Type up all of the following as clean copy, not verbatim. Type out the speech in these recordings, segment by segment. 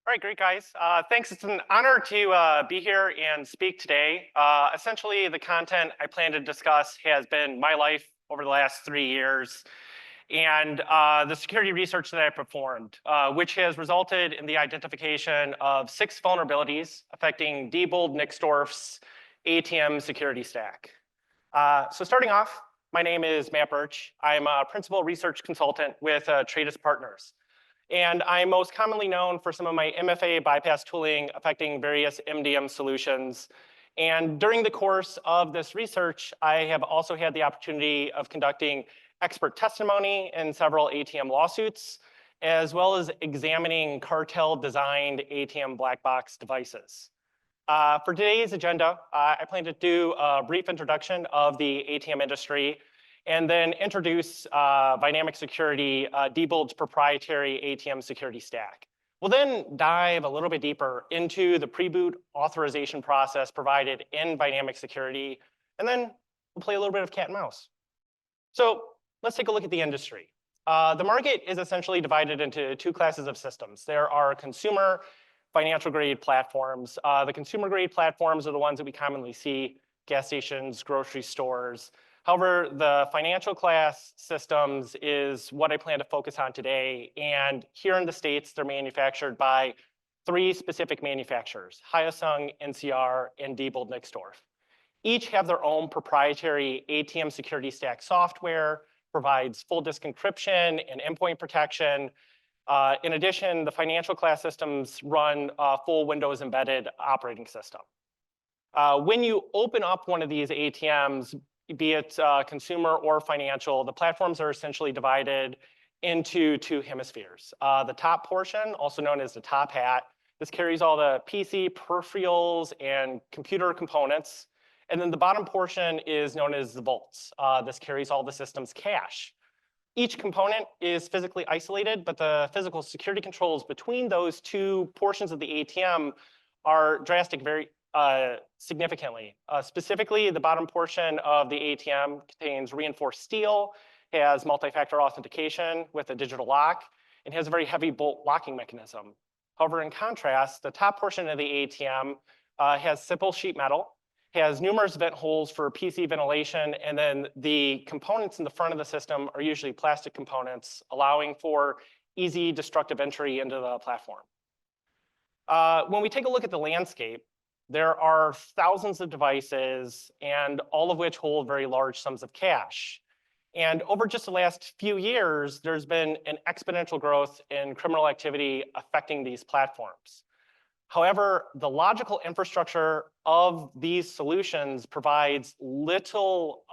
All right, great, guys. Thanks. It's an honor to be here and speak today. Essentially, the content I plan to discuss has been my life over the last 3 years and the security research that I performed, which has resulted in the identification of 6 vulnerabilities affecting Diebold Nixdorf's ATM security stack. So starting off, my name is Matt Birch. I'm a principal research consultant with Tradus Partners. And I'm most commonly known for some of my MFA bypass tooling affecting various MDM solutions. And during the course of this research, I have also had the opportunity of conducting expert testimony in several ATM lawsuits, as well as examining cartel-designed ATM black box devices. For today's agenda, I plan to do a brief introduction of the ATM industry and then introduce Vynamic Security, Diebold's proprietary ATM security stack. We'll then dive a little bit deeper into the pre-boot authorization process provided in Vynamic Security, and then we'll play a little bit of cat and mouse. So let's take a look at the industry. The market is essentially divided into 2 classes of systems. There are consumer financial grade platforms. The consumer grade platforms are the ones that we commonly see, gas stations, grocery stores. However, the financial class systems is what I plan to focus on today. And here in the States, they're manufactured by 3 specific manufacturers, Hyosung, NCR, and Diebold Nixdorf. Each have their own proprietary ATM security stack software, provides full disk encryption and endpoint protection. In addition, the financial class systems run a full Windows embedded operating system. When you open up one of these ATMs, be it consumer or financial, the platforms are essentially divided into 2 hemispheres. The top portion, also known as the top hat, this carries all the PC peripherals and computer components. And then the bottom portion is known as the vaults. This carries all the system's cache. Each component is physically isolated, but the physical security controls between those 2 portions of the ATM are drastic very significantly. Specifically, the bottom portion of the ATM contains reinforced steel, has multi-factor authentication with a digital lock, and has a very heavy bolt locking mechanism. However, in contrast, the top portion of the ATM has simple sheet metal, has numerous vent holes for PC ventilation, and then the components in the front of the system are usually plastic components, allowing for easy destructive entry into the platform. When we take a look at the landscape, there are thousands of devices, and all of which hold very large sums of cash. And over just the last few years, there's been an exponential growth in criminal activity affecting these platforms. However, the logical infrastructure of these solutions provides little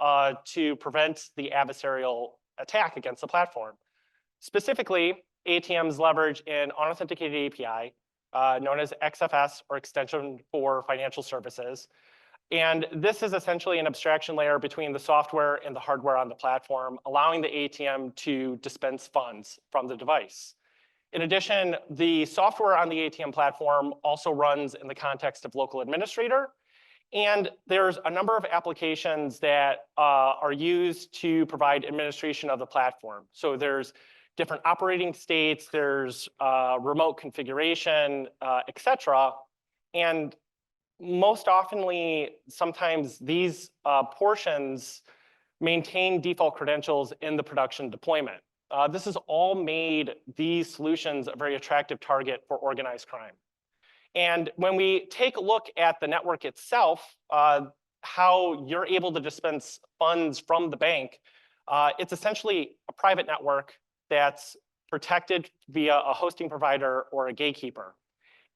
to prevent the adversarial attack against the platform. Specifically, ATMs leverage an unauthenticated API, known as XFS, or Extension for Financial Services. And this is essentially an abstraction layer between the software and the hardware on the platform, allowing the ATM to dispense funds from the device. In addition, the software on the ATM platform also runs in the context of local administrator. And there's a number of applications that are used to provide administration of the platform. So there's different operating states, there's remote configuration, et cetera. And most oftenly, sometimes these portions maintain default credentials in the production deployment. This has all made these solutions a very attractive target for organized crime. And when we take a look at the network itself, how you're able to dispense funds from the bank, it's essentially a private network that's protected via a hosting provider or a gatekeeper.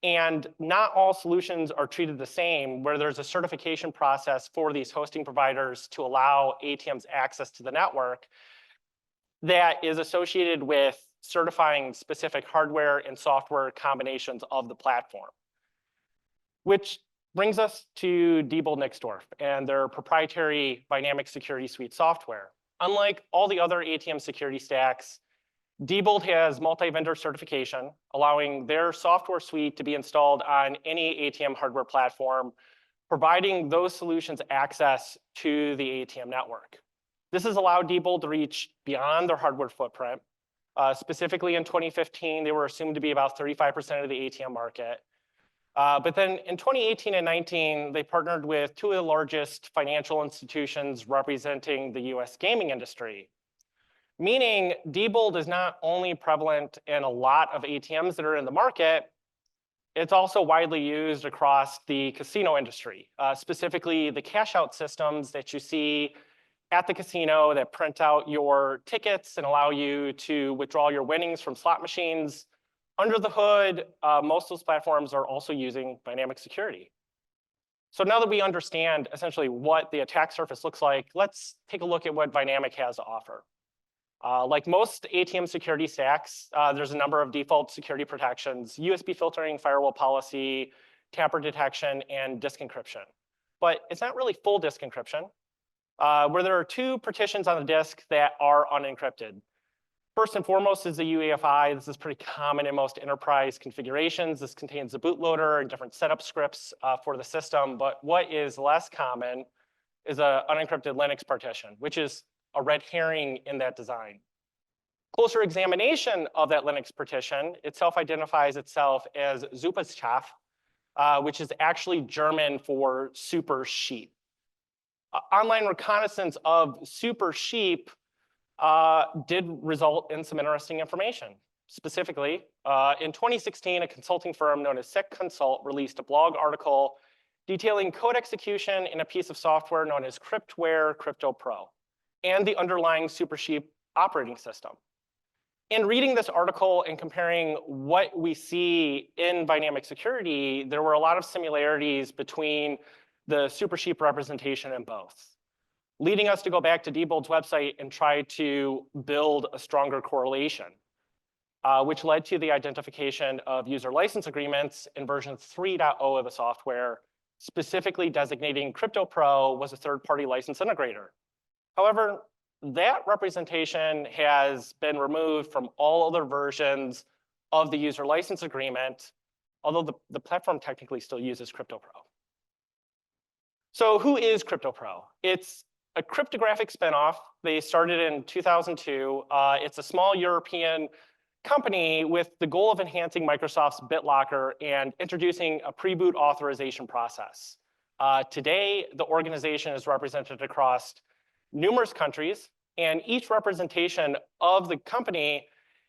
And not all solutions are treated the same, where there's a certification process for these hosting providers to allow ATMs access to the network that is associated with certifying specific hardware and software combinations of the platform. Which brings us to Diebold Nixdorf and their proprietary Vynamic Security Suite software. Unlike all the other ATM security stacks, Diebold has multi-vendor certification, allowing their software suite to be installed on any ATM hardware platform, providing those solutions access to the ATM network. This has allowed Diebold to reach beyond their hardware footprint, Specifically in 2015, they were assumed to be about 35% of the ATM market. But then in 2018 and 19, they partnered with two of the largest financial institutions representing the US gaming industry. Meaning Diebold is not only prevalent in a lot of ATMs that are in the market, it's also widely used across the casino industry, specifically the cash out systems that you see at the casino that print out your tickets and allow you to withdraw your winnings from slot machines. Under the hood, most of those platforms are also using Vynamic security. So now that we understand essentially what the attack surface looks like, let's take a look at what Vynamic has to offer. Like most ATM security stacks, there's a number of default security protections: USB filtering, firewall policy, tamper detection, and disk encryption. But it's not really full disk encryption, where there are two partitions on the disk that are unencrypted. First and foremost is the UEFI. This is pretty common in most enterprise configurations. This contains the bootloader and different setup scripts for the system. But what is less common is an unencrypted Linux partition, which is a red herring in that design. Closer examination of that Linux partition, it self-identifies itself as Superschaff, which is actually German for super sheep. Online reconnaissance of super sheep did result in some interesting information. Specifically, in 2016, a consulting firm known as SecConsult released a blog article detailing code execution in a piece of software known as Cryptware Crypto Pro and the underlying Supersheep operating system. In reading this article and comparing what we see in Vynamic security, there were a lot of similarities between the Supersheep representation in both, leading us to go back to Diebold's website and try to build a stronger correlation, which led to the identification of user license agreements in version 3.0 of the software, specifically designating CryptoPro was a third-party license integrator. However, that representation has been removed from all other versions of the user license agreement, although the platform technically still uses CryptoPro. So who is CryptoPro? It's a cryptographic spinoff. They started in 2002. It's a small European company with the goal of enhancing Microsoft's BitLocker and introducing a pre-boot authorization process. Today, the organization is represented across numerous countries, and each representation of the company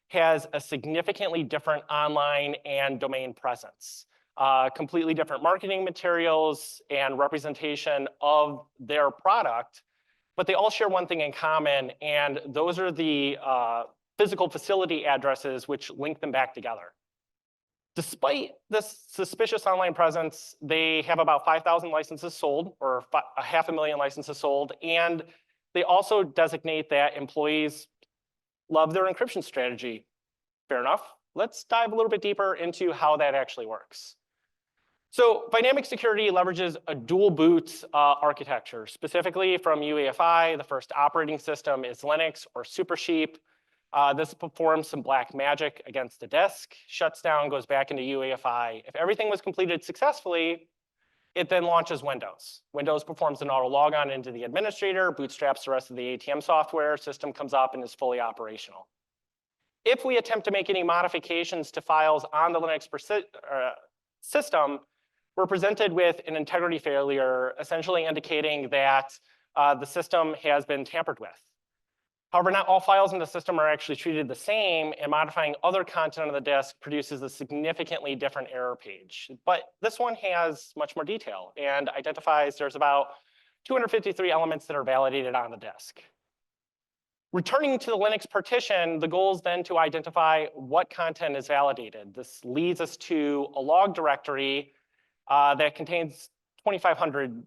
has a significantly different online and domain presence, completely different marketing materials and representation of their product, but they all share one thing in common, and those are the physical facility addresses which link them back together. Despite this suspicious online presence, they have about 5,000 licenses sold, or 500,000 licenses sold, and they also designate that employees love their encryption strategy. Fair enough. Let's dive a little bit deeper into how that actually works. So Vynamic security leverages a dual boot architecture, specifically from UEFI. The first operating system is Linux or Supersheep. This performs some black magic against the disk, shuts down, goes back into UEFI. If everything was completed successfully, it then launches Windows. Windows performs an auto logon into the administrator, bootstraps the rest of the ATM software, system comes up and is fully operational. If we attempt to make any modifications to files on the Linux system, we're presented with an integrity failure, essentially indicating that the system has been tampered with. However, not all files in the system are actually treated the same, and modifying other content on the disk produces a significantly different error page. But this one has much more detail and identifies there's about 253 elements that are validated on the disk. Returning to the Linux partition, the goal is then to identify what content is validated. This leads us to a log directory that contains 2,500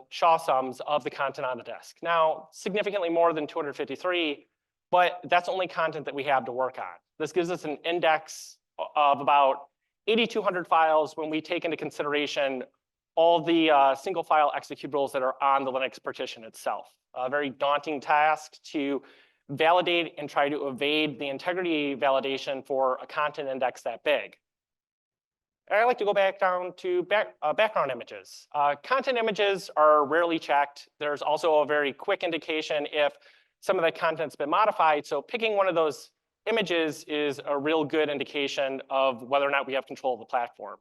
SHA sums of the content on the disk. Now, significantly more than 253, but that's only content that we have to work on. This gives us an index of about 8,200 files when we take into consideration all the single file executables that are on the Linux partition itself. A very daunting task to validate and try to evade the integrity validation for a content index that big. I like to go back down to background images. Content images are rarely checked. There's also a very quick indication if some of the content's been modified. So picking one of those images is a real good indication of whether or not we have control of the platform.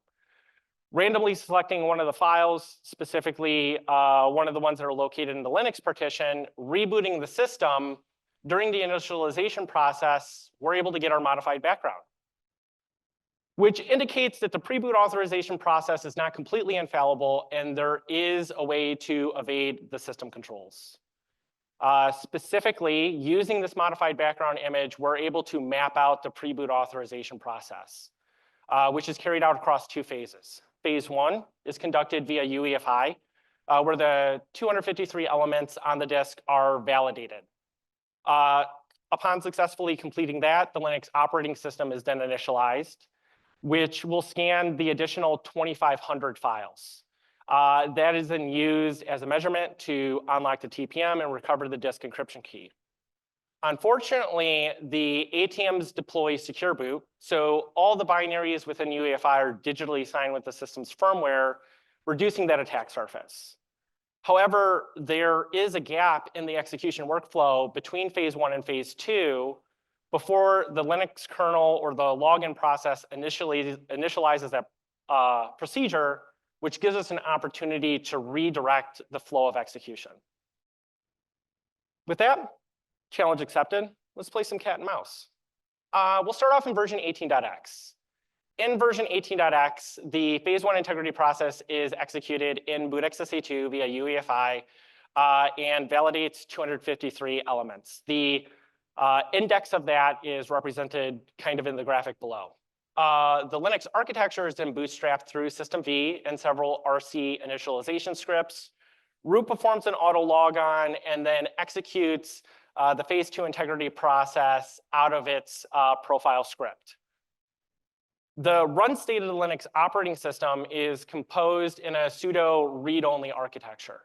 Randomly selecting one of the files, specifically one of the ones that are located in the Linux partition, rebooting the system during the initialization process, we're able to get our modified background, which indicates that the pre-boot authorization process is not completely infallible and there is a way to evade the system controls. Specifically, using this modified background image, we're able to map out the pre-boot authorization process, which is carried out across 2 phases. Phase 1 is conducted via UEFI, where the 253 elements on the disk are validated. Upon successfully completing that, the Linux operating system is then initialized, which will scan the additional 2,500 files. That is then used as a measurement to unlock the TPM and recover the disk encryption key. Unfortunately, the ATMs deploy secure boot, so all the binaries within UEFI are digitally signed with the system's firmware, reducing that attack surface. However, there is a gap in the execution workflow between phase 1 and phase 2 before the Linux kernel or the login process initializes that procedure, which gives us an opportunity to redirect the flow of execution. With that, challenge accepted. Let's play some cat and mouse. We'll start off in version 18.x. In version 18.x, the phase 1 integrity process is executed in bootxsa2 via UEFI and validates 253 elements. The index of that is represented kind of in the graphic below. The Linux architecture is then bootstrapped through systemv and several RC initialization scripts. Root performs an auto logon and then executes the phase 2 integrity process out of its profile script. The run state of the Linux operating system is composed in a pseudo read-only architecture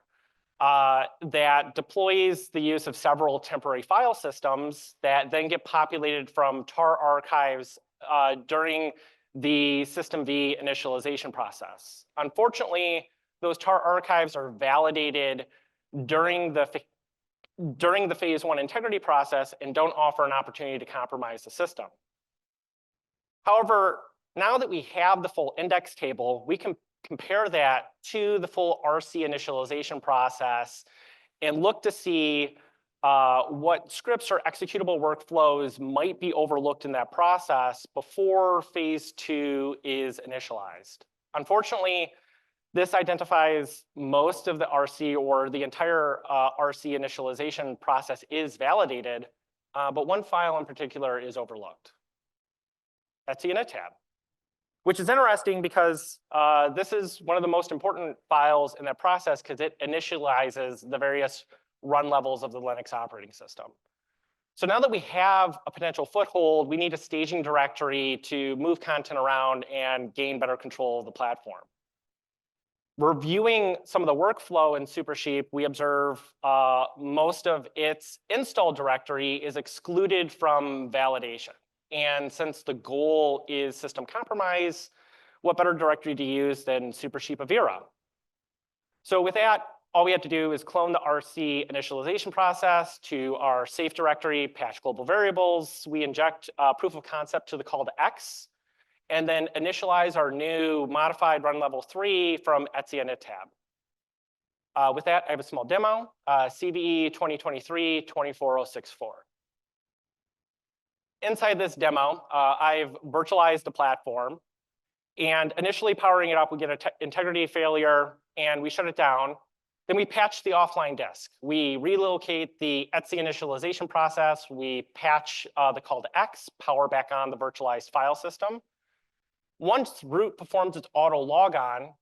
that deploys the use of several temporary file systems that then get populated from tar archives during the systemv initialization process. Unfortunately, those tar archives are validated during the phase 1 integrity process and don't offer an opportunity to compromise the system. However, now that we have the full index table, we can compare that to the full RC initialization process and look to see what scripts or executable workflows might be overlooked in that process before phase 2 is initialized. Unfortunately, this identifies most of the RC or the entire RC initialization process is validated, but one file in particular is overlooked. That's the init tab, which is interesting because this is one of the most important files in that process because it initializes the various run levels of the Linux operating system. So now that we have a potential foothold, we need a staging directory to move content around and gain better control of the platform. Reviewing some of the workflow in Supersheep, we observe most of its install directory is excluded from validation. And since the goal is system compromise, what better directory to use than Supersheep Avira? So with that, all we have to do is clone the RC initialization process to our safe directory, patch global variables. We inject proof of concept to the call to X, and then initialize our new modified run level 3 from etc init tab. With that, I have a small demo, CVE 2023-24064. Inside this demo, I've virtualized the platform, and initially powering it up, we get an integrity failure, and we shut it down. Then we patch the offline disk. We relocate the etc initialization process. We patch the call to X, power back on the virtualized file system. Once root performs its auto logon,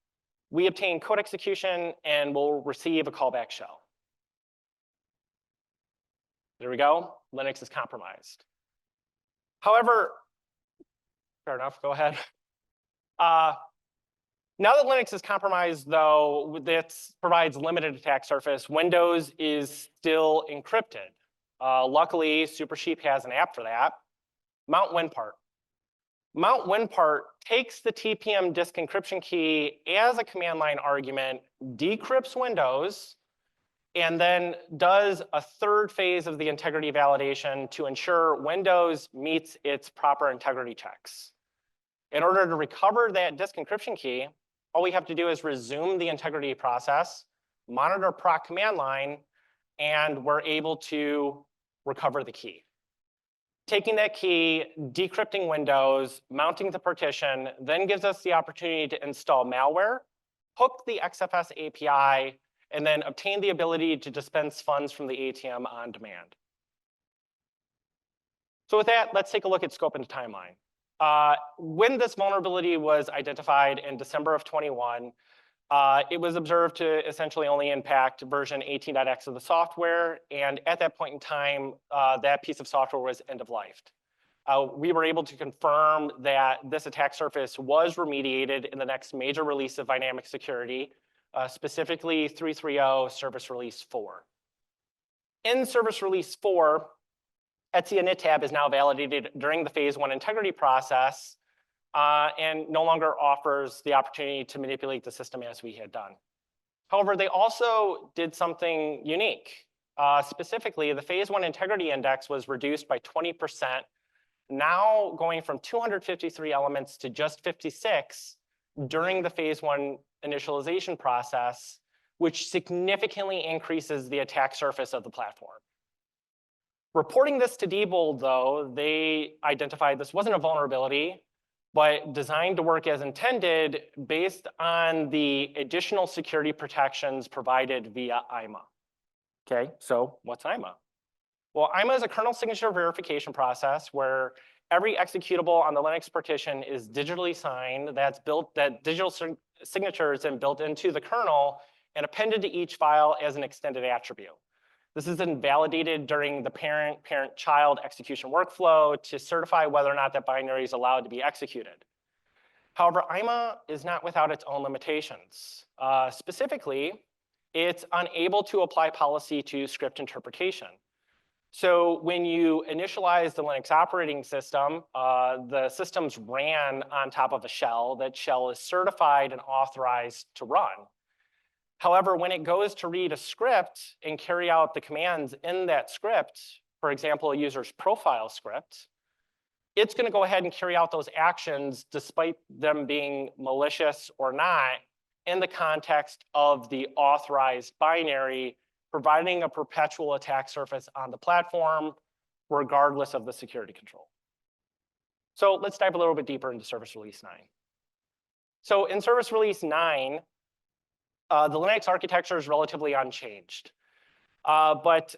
we obtain code execution and we'll receive a callback shell. There we go. Linux is compromised. However, fair enough, go ahead. Now that Linux is compromised, though, this provides limited attack surface. Windows is still encrypted. Luckily, Supersheep has an app for that. Mount WinPart. Mount WinPart takes the TPM disk encryption key as a command line argument, decrypts Windows, and then does a third phase of the integrity validation to ensure Windows meets its proper integrity checks. In order to recover that disk encryption key, all we have to do is resume the integrity process, monitor proc command line, and we're able to recover the key. Taking that key, decrypting Windows, mounting the partition, then gives us the opportunity to install malware, hook the XFS API, and then obtain the ability to dispense funds from the ATM on demand. So with that, let's take a look at scope and timeline. When this vulnerability was identified in December of 21, it was observed to essentially only impact version 18.x of the software, and at that point in time, that piece of software was end-of-lifed. We were able to confirm that this attack surface was remediated in the next major release of Vynamic security, specifically 3.3.0 Service Release 4. In Service Release 4, Etsy init tab is now validated during the phase 1 integrity process and no longer offers the opportunity to manipulate the system as we had done. However, they also did something unique. Specifically, the phase 1 integrity index was reduced by 20%, now going from 253 elements to just 56 during the phase 1 initialization process, which significantly increases the attack surface of the platform. Reporting this to Diebold, though, they identified this wasn't a vulnerability, but designed to work as intended based on the additional security protections provided via IMA. Okay, so what's IMA? Well, IMA is a kernel signature verification process where every executable on the Linux partition is digitally signed. That digital signature is then built into the kernel and appended to each file as an extended attribute. This is then validated during the parent-child execution workflow to certify whether or not that binary is allowed to be executed. However, IMA is not without its own limitations. Specifically, it's unable to apply policy to script interpretation. So when you initialize the Linux operating system, the system's ran on top of a shell. That shell is certified and authorized to run. However, when it goes to read a script and carry out the commands in that script, for example, a user's profile script, it's going to go ahead and carry out those actions despite them being malicious or not in the context of the authorized binary, providing a perpetual attack surface on the platform, regardless of the security control. So let's dive a little bit deeper into Service Release 9. So in Service Release 9, the Linux architecture is relatively unchanged. But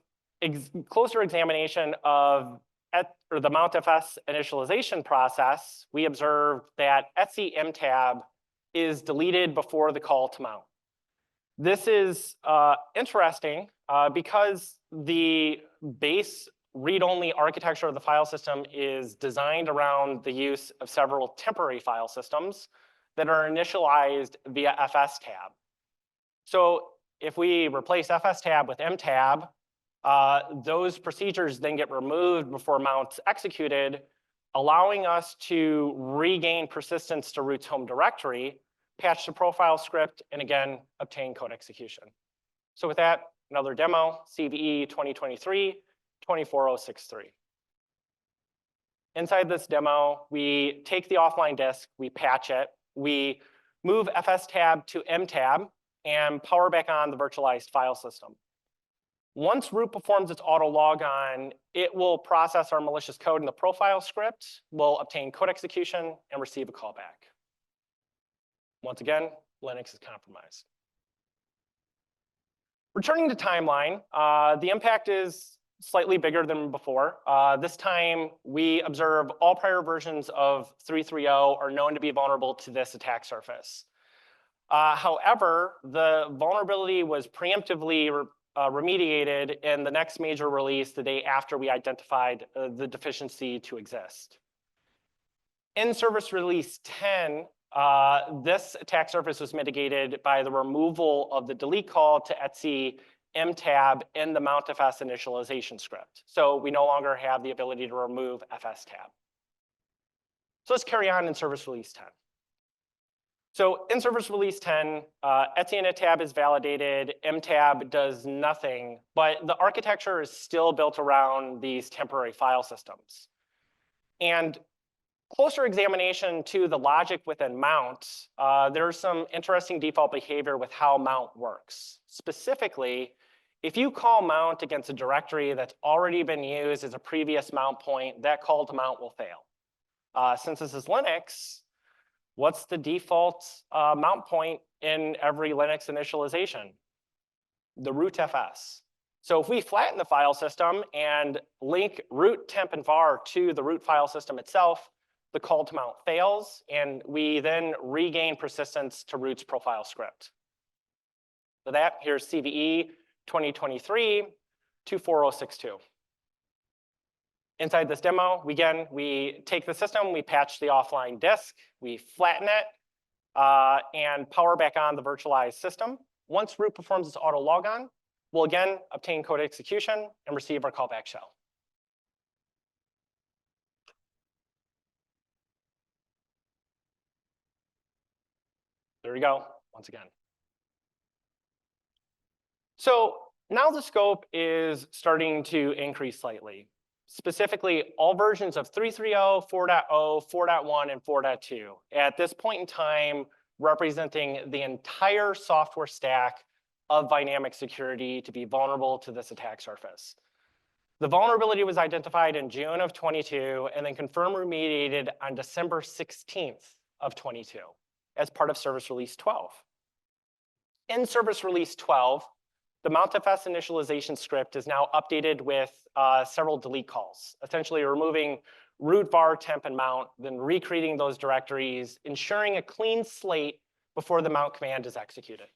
closer examination of the mountfs initialization process, we observed that Etsy mtab is deleted before the call to mount. This is interesting because the base read-only architecture of the file system is designed around the use of several temporary file systems that are initialized via fstab. So if we replace fstab with mtab, those procedures then get removed before mount's executed, allowing us to regain persistence to root's home directory, patch the profile script, and again, obtain code execution. So with that, another demo, CVE 2023-24063. Inside this demo, we take the offline disk, we patch it, we move fstab to mtab, and power back on the virtualized file system. Once root performs its auto logon, it will process our malicious code in the profile script, will obtain code execution, and receive a callback. Once again, Linux is compromised. Returning to timeline, the impact is slightly bigger than before. This time, we observe all prior versions of 3.3.0 are known to be vulnerable to this attack surface. However, the vulnerability was preemptively remediated in the next major release the day after we identified the deficiency to exist. In Service Release 10, this attack surface was mitigated by the removal of the delete call to Etsy mtab in the mountfs initialization script. So we no longer have the ability to remove fstab. So let's carry on in Service Release 10. So in service release 10, Etienne tab is validated, mtab does nothing, but the architecture is still built around these temporary file systems. And closer examination to the logic within mount, there's some interesting default behavior with how mount works. Specifically, if you call mount against a directory that's already been used as a previous mount point, that call to mount will fail. Since this is Linux, what's the default mount point in every Linux initialization? The root fs. So if we flatten the file system and link root, temp, and var to the root file system itself, the call to mount fails, and we then regain persistence to root's profile script. For that, here's CVE 2023-24062. Inside this demo, we take the system, we patch the offline disk, we flatten it, and power back on the virtualized system. Once root performs its auto logon, we'll again obtain code execution and receive our callback shell. There we go, once again. So now the scope is starting to increase slightly. Specifically, all versions of 3.3.0, 4.0, 4.1, and 4.2. At this point in time, representing the entire software stack of Vynamic security to be vulnerable to this attack surface. The vulnerability was identified in June of 22 and then confirmed remediated on December 16th of 22 as part of service release 12. In service release 12, the mountfs initialization script is now updated with several delete calls, essentially removing root, var, temp, and mount, then recreating those directories, ensuring a clean slate before the mount command is executed.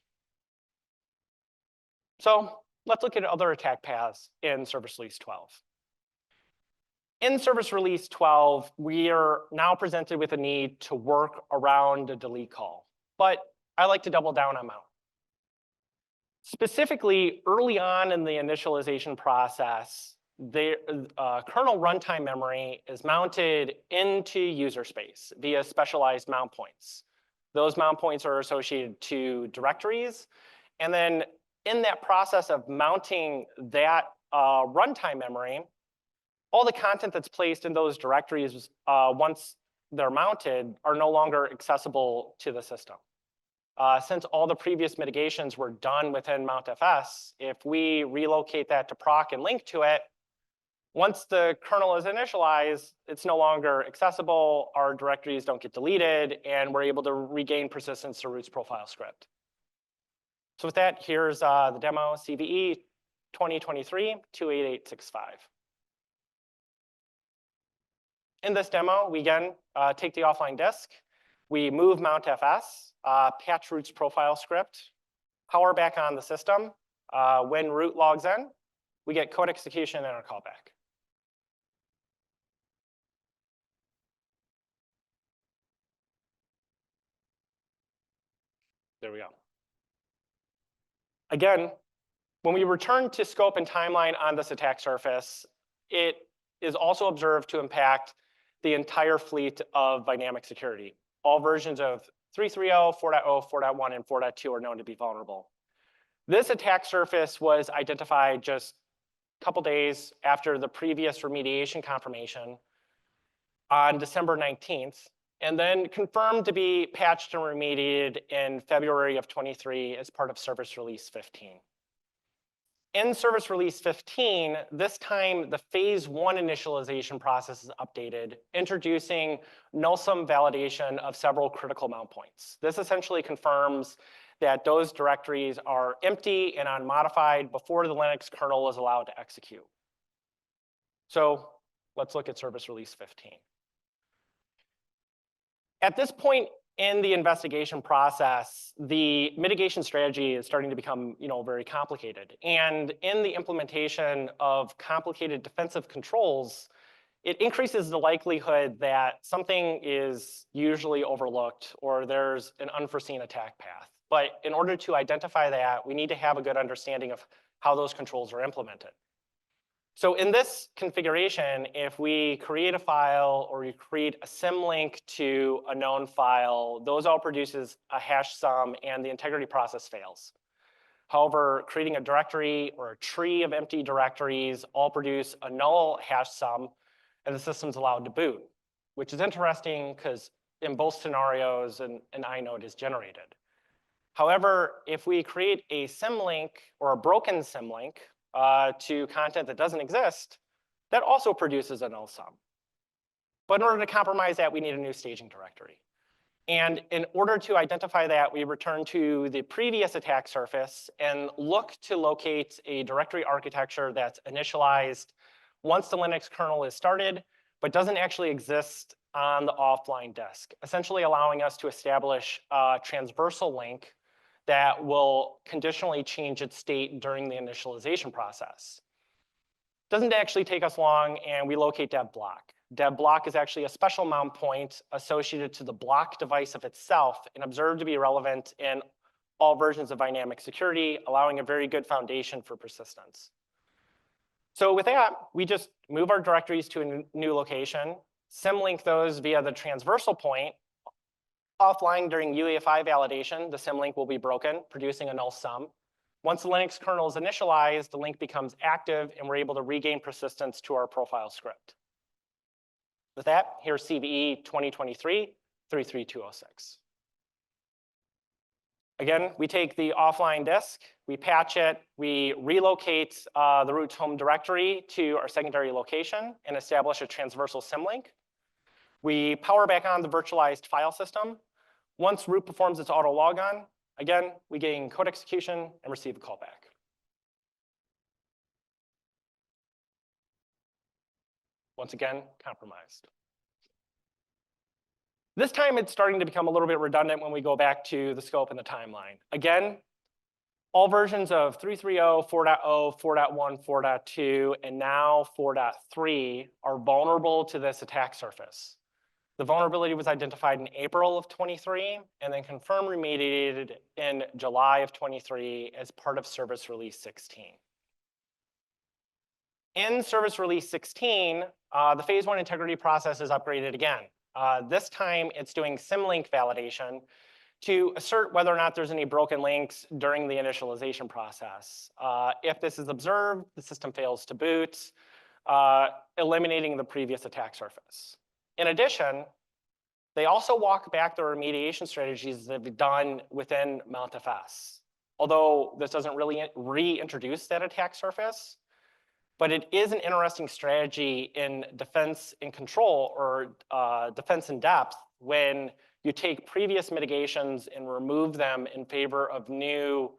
So let's look at other attack paths in service release 12. In service release 12, we are now presented with a need to work around a delete call, but I like to double down on mount. Specifically, early on in the initialization process, the kernel runtime memory is mounted into user space via specialized mount points. Those mount points are associated to directories. And then in that process of mounting that runtime memory, all the content that's placed in those directories once they're mounted are no longer accessible to the system. Since all the previous mitigations were done within mountfs, if we relocate that to proc and link to it, once the kernel is initialized, it's no longer accessible, our directories don't get deleted, and we're able to regain persistence to root's profile script. So with that, here's the demo, CVE 2023-28865. In this demo, we again take the offline disk, we move mountfs, patch root's profile script, power back on the system. When root logs in, we get code execution and our callback. There we go. Again, when we return to scope and timeline on this attack surface, it is also observed to impact the entire fleet of Vynamic security. All versions of 3.3.0, 4.0, 4.1, and 4.2 are known to be vulnerable. This attack surface was identified just a couple days after the previous remediation confirmation on December 19th, and then confirmed to be patched and remediated in February of 23 as part of service release 15. In service release 15, this time the phase 1 initialization process is updated, introducing null-sum validation of several critical mount points. This essentially confirms that those directories are empty and unmodified before the Linux kernel is allowed to execute. So let's look at service release 15. At this point in the investigation process, the mitigation strategy is starting to become, very complicated. And in the implementation of complicated defensive controls, it increases the likelihood that something is usually overlooked or there's an unforeseen attack path. But in order to identify that, we need to have a good understanding of how those controls are implemented. So in this configuration, if we create a file or we create a symlink to a known file, those all produces a hash sum and the integrity process fails. However, creating a directory or a tree of empty directories all produce a null hash sum and the system's allowed to boot, which is interesting because in both scenarios an inode is generated. However, if we create a symlink or a broken symlink to content that doesn't exist, that also produces a null sum. But in order to compromise that, we need a new staging directory. And in order to identify that, we return to the previous attack surface and look to locate a directory architecture that's initialized once the Linux kernel is started, but doesn't actually exist on the offline disk, essentially allowing us to establish a transversal link that will conditionally change its state during the initialization process. Doesn't actually take us long, and we locate dev block. Dev block is actually a special mount point associated to the block device of itself and observed to be relevant in all versions of Vynamic security, allowing a very good foundation for persistence. So with that, we just move our directories to a new location, symlink those via the transversal point. Offline during UEFI validation, the symlink will be broken, producing a null sum. Once the Linux kernel is initialized, the link becomes active, and we're able to regain persistence to our profile script. With that, here's CVE 2023-33206. Again, we take the offline disk, we patch it, we relocate the root home directory to our secondary location and establish a transversal symlink. We power back on the virtualized file system. Once root performs its auto logon, again, we gain code execution and receive a callback. Once again, compromised. This time, it's starting to become a little bit redundant when we go back to the scope and the timeline. Again, all versions of 3.3.0, 4.0, 4.1, 4.2, and now 4.3 are vulnerable to this attack surface. The vulnerability was identified in April of 23 and then confirmed remediated in July of 23 as part of Service Release 16. In Service Release 16, the phase 1 integrity process is upgraded again. This time, it's doing symlink validation to assert whether or not there's any broken links during the initialization process. If this is observed, the system fails to boot, eliminating the previous attack surface. In addition, they also walk back the remediation strategies that they've done within MountFS. Although this doesn't really reintroduce that attack surface, but it is an interesting strategy in defense in control or defense in depth when you take previous mitigations and remove them in favor of new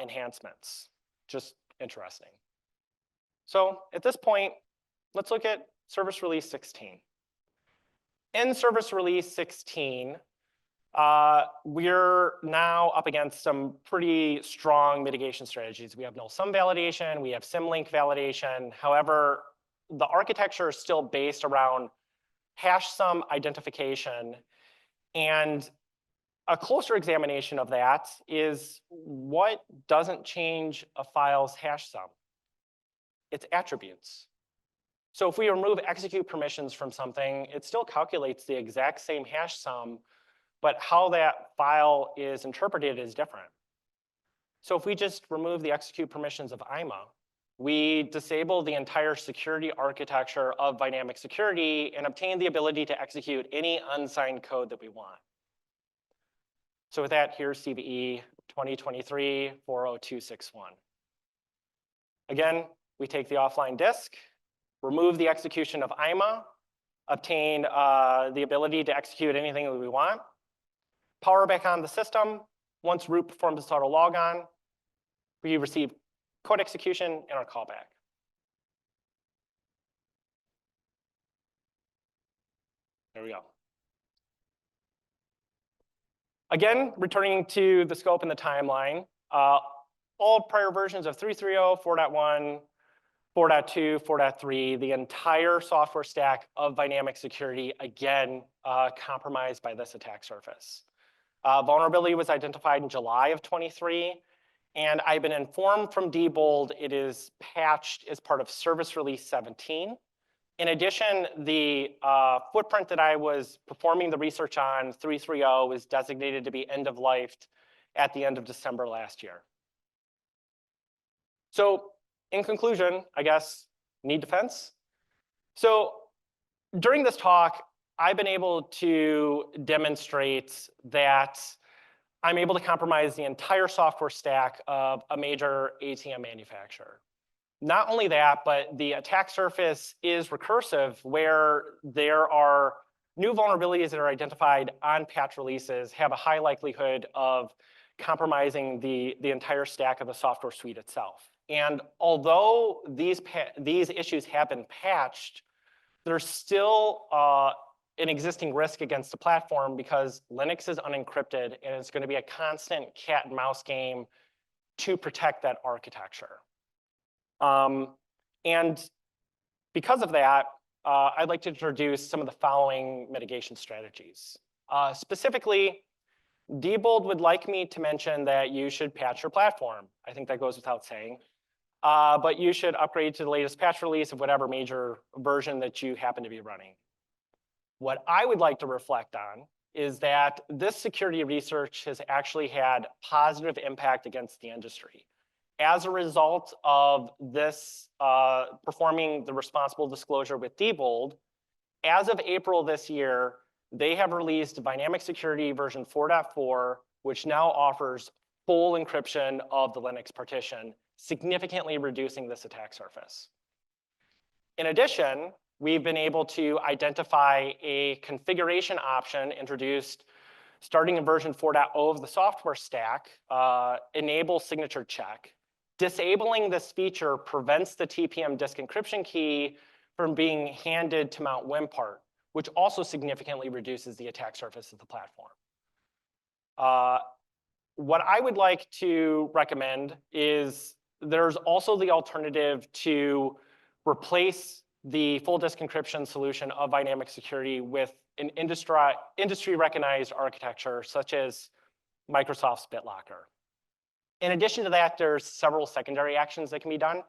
enhancements. Just interesting. So at this point, let's look at Service Release 16. In Service Release 16, we're now up against some pretty strong mitigation strategies. We have null sum validation, we have symlink validation. However, the architecture is still based around hash sum identification. And a closer examination of that is what doesn't change a file's hash sum? Its attributes. So if we remove execute permissions from something, it still calculates the exact same hash sum, but how that file is interpreted is different. So if we just remove the execute permissions of IMA, we disable the entire security architecture of Vynamic security and obtain the ability to execute any unsigned code that we want. So with that, here's CVE 2023-40261. Again, we take the offline disk, remove the execution of IMA, obtain the ability to execute anything that we want, power back on the system. Once root performs its auto logon, we receive code execution and our callback. There we go. Again, returning to the scope and the timeline, all prior versions of 3.3.0, 4.1, 4.2, 4.3, the entire software stack of Vynamic security, again, compromised by this attack surface. Vulnerability was identified in July of 23, And I've been informed from Diebold it is patched as part of service release 17. In addition, the footprint that I was performing the research on, 3.3.0, is designated to be end of life at the end of December last year. So in conclusion, I guess, need defense? So during this talk, I've been able to demonstrate that I'm able to compromise the entire software stack of a major ATM manufacturer. Not only that, but the attack surface is recursive, where there are new vulnerabilities that are identified on patch releases have a high likelihood of compromising the entire stack of the software suite itself. And although these issues have been patched, there's still an existing risk against the platform because Linux is unencrypted and it's going to be a constant cat and mouse game to protect that architecture. And because of that, I'd like to introduce some of the following mitigation strategies. Specifically, Diebold would like me to mention that you should patch your platform. I think that goes without saying. But you should upgrade to the latest patch release of whatever major version that you happen to be running. What I would like to reflect on is that this security research has actually had positive impact against the industry. As a result of this performing the responsible disclosure with Diebold, as of April this year, they have released Vynamic Security version 4.4, which now offers full encryption of the Linux partition, significantly reducing this attack surface. In addition, we've been able to identify a configuration option introduced starting in version 4.0 of the software stack, enable signature check. Disabling this feature prevents the TPM disk encryption key from being handed to Mount Wimpart, which also significantly reduces the attack surface of the platform. What I would like to recommend is there's also the alternative to replace the full disk encryption solution of Vynamic Security with an industry-recognized architecture such as Microsoft's BitLocker. In addition to that, there's several secondary actions that can be done,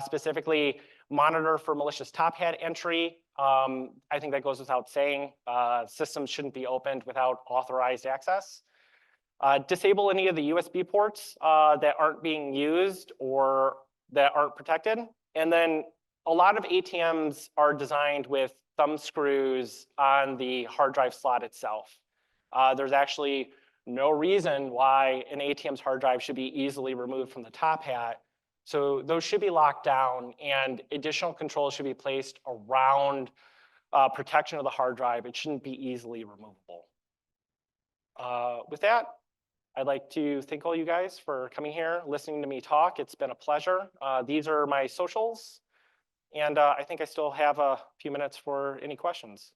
specifically monitor for malicious top hat entry. I think that goes without saying. Systems shouldn't be opened without authorized access. Disable any of the USB ports that aren't being used or that aren't protected. And then a lot of ATMs are designed with thumb screws on the hard drive slot itself. There's actually no reason why an ATM's hard drive should be easily removed from the top hat. So those should be locked down, and additional controls should be placed around protection of the hard drive. It shouldn't be easily removable. With that, I'd like to thank all you guys for coming here, listening to me talk. It's been a pleasure. These are my socials, and I think I still have a few minutes for any questions.